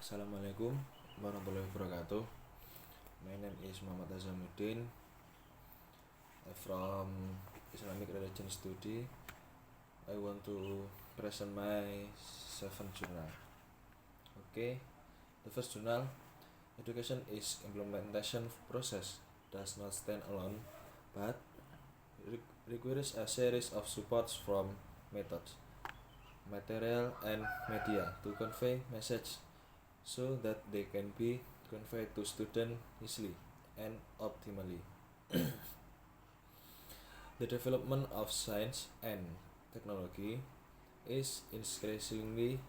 Assalamualaikum warahmatullahi wabarakatuh. My name is Muhammad Azamuddin from Islamic Religion Study. I want to present my seventh journal. Okay, the first journal, education is implementation process, does not stand alone, but requires a series of supports from methods, material and media to convey message so that they can be conveyed to students easily and optimally. The development of science and technology is increasingly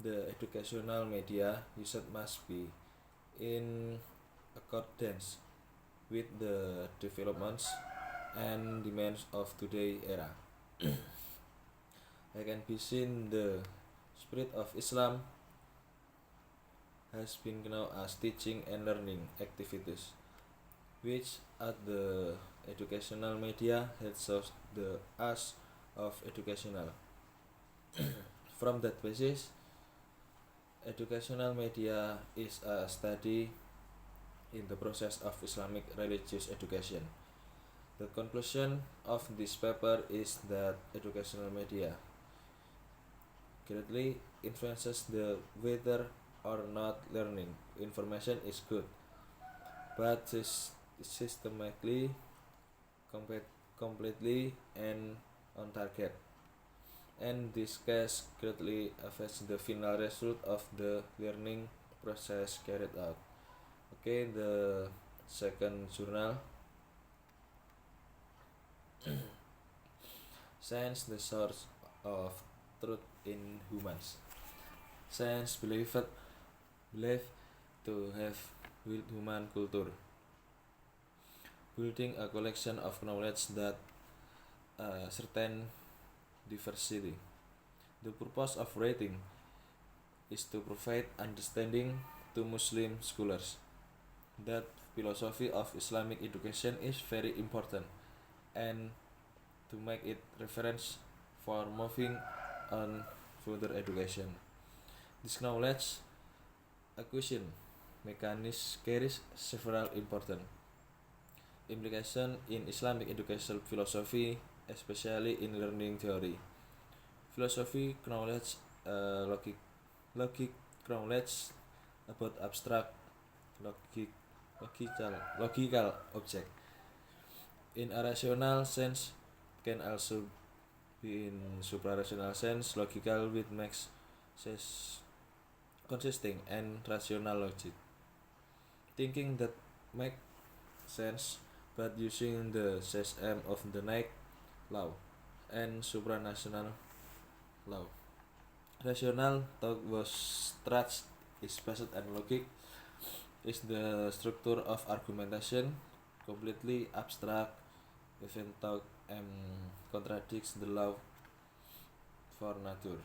the educational media used must be in accordance with the developments and demands of today's era. I can be seen the spirit of Islam has been known as teaching and learning activities, which at the educational media helps us the as of educational. From that basis, educational media is a study in the process of Islamic religious education. The conclusion of this paper is that educational media greatly influences the whether or not learning information is good, but systematically, completely, and on target. And this case greatly affects the final result of the learning process carried out. Okay, the second journal, Science, the source of truth in humans. Science believed to have built human culture, building a collection of knowledge that certain diversity. The purpose of writing is to provide understanding to Muslim scholars that philosophy of Islamic education is very important and to make it reference for moving on further education. This knowledge acquisition mechanism carries several important implications in Islamic educational philosophy, especially in learning theory. Philosophy knowledge, logic knowledge about abstract logic, logical object. In a rational sense, can also be in suprarational sense, logical with makes sense consisting and rational logic. Thinking that make sense but using the system of the Nike law and supranational law. Rational thought was trust is based on logic is the structure of argumentation completely abstract even thought and contradicts the law for nature.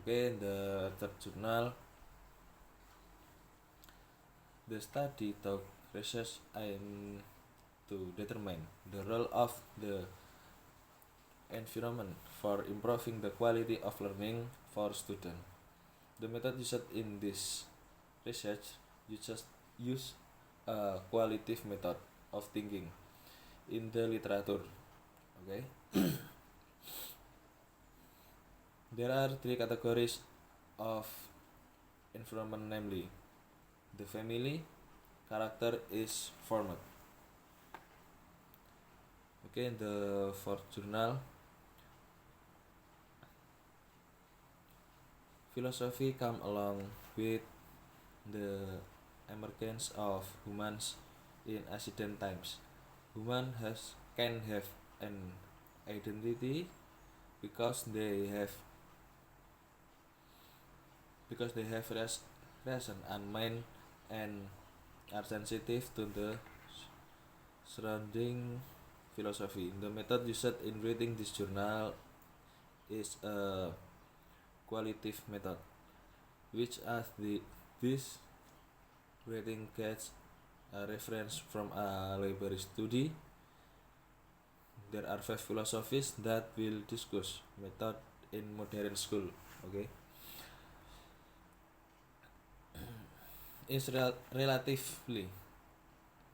Okay, the third journal, the study took research aim to determine the role of the environment for improving the quality of learning for students. The method used in this research use a qualitative method of thinking in the literature. Okay. There are three categories of environment, namely the family, character is formed. Okay, the fourth journal, philosophy come along with the emergence of humans in ancient times. Human can have an identity because they have reason and mind and are sensitive to the surrounding philosophy. The method used in reading this journal is a qualitative method, which as this reading gets a reference from a library study. There are 5 philosophies that will discuss method in modern school. Okay. is relatively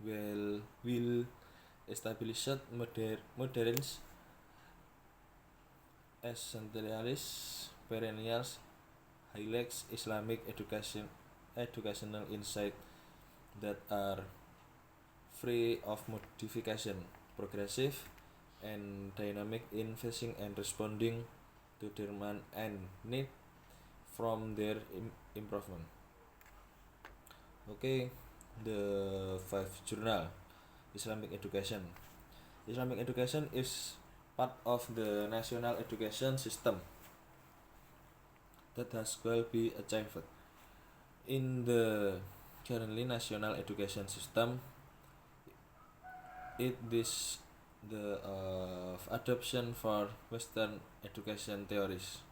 well established modern essentialist perennials highlights Islamic educational insight that are free of modification, progressive, and dynamic in facing and responding to demand and need from their improvement. Okay, the fifth journal, Islamic education. Islamic education is part of the national education system that has well be achieved. In the currently national education system, it is the adoption for Western education theories.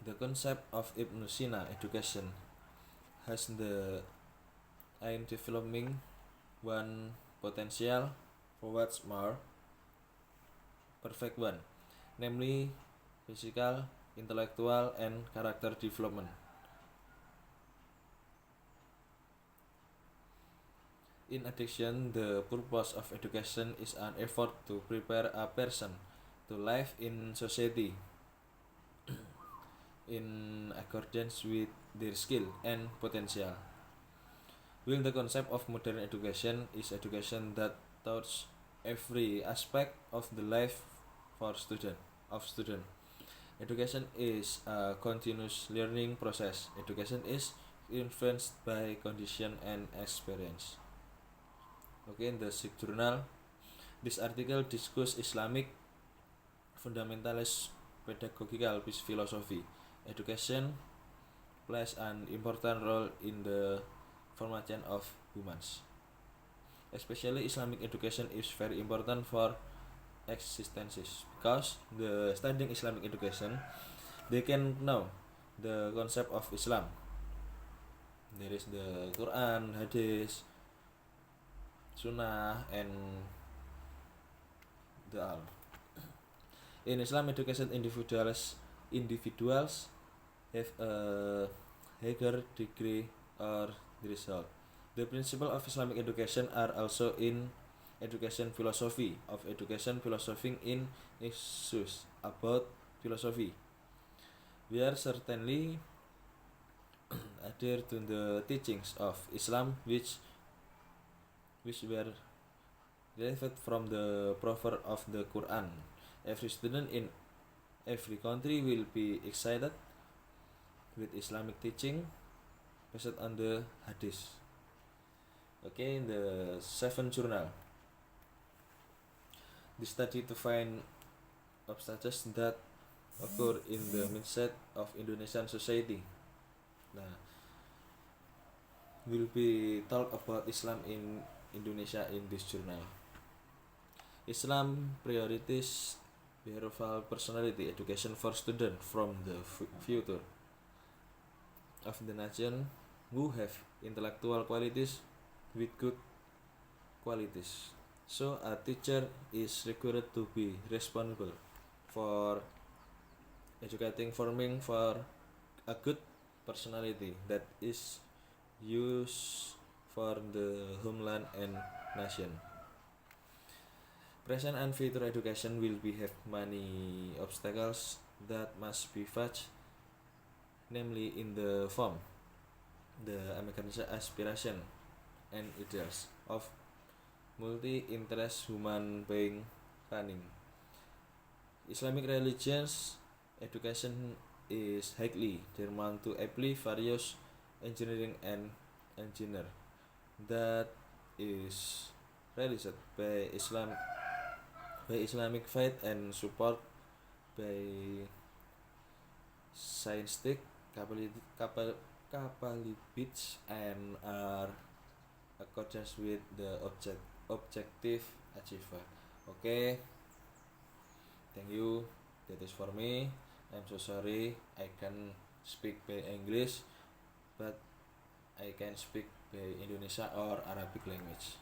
The concept of Ibn Sina education has the aim developing one potential towards more perfect one, namely physical, intellectual, and character development. In addition, the purpose of education is an effort to prepare a person to live in society in accordance with their skill and potential. While the concept of modern education is education that touches every aspect of the life for student. Education is a continuous learning process. Education is influenced by condition and experience. Okay, in the sixth journal, this article discusses Islamic fundamentalist pedagogical philosophy. Education plays an important role in the formation of humans. Especially Islamic education is very important for existences because the studying Islamic education they can know the concept of Islam. There is the Quran, Hadith, Sunnah, and the all. In Islam education, individuals have a higher degree or the result. The principles of Islamic education are also in education philosophy of education philosophy in issues about philosophy. We are certainly adhere to the teachings of Islam which were derived from the prophet of the Quran. Every student in every country will be excited with Islamic teaching based on the hadith. Okay, in the seventh journal, the study to find obstacles that occur in the mindset of Indonesian society. Nah, will be talk about Islam in Indonesia in this journal. Islam priorities behavioral personality education for students from the future of the nation who have intellectual qualities with good qualities. So a teacher is required to be responsible for educating forming for a good personality that is used for the homeland and nation. Present and future education will be have many obstacles that must be faced, namely in the form, the American aspiration and ideals of multi-interest human being running. Islamic religions education is highly demand to apply various engineering and engineer that is realized by Islamic faith and support by scientific capabilities and are accordance with the objective achievement. Okay, thank you. That is for me. I'm so sorry I can speak by English, but I can speak by Indonesia or Arabic language.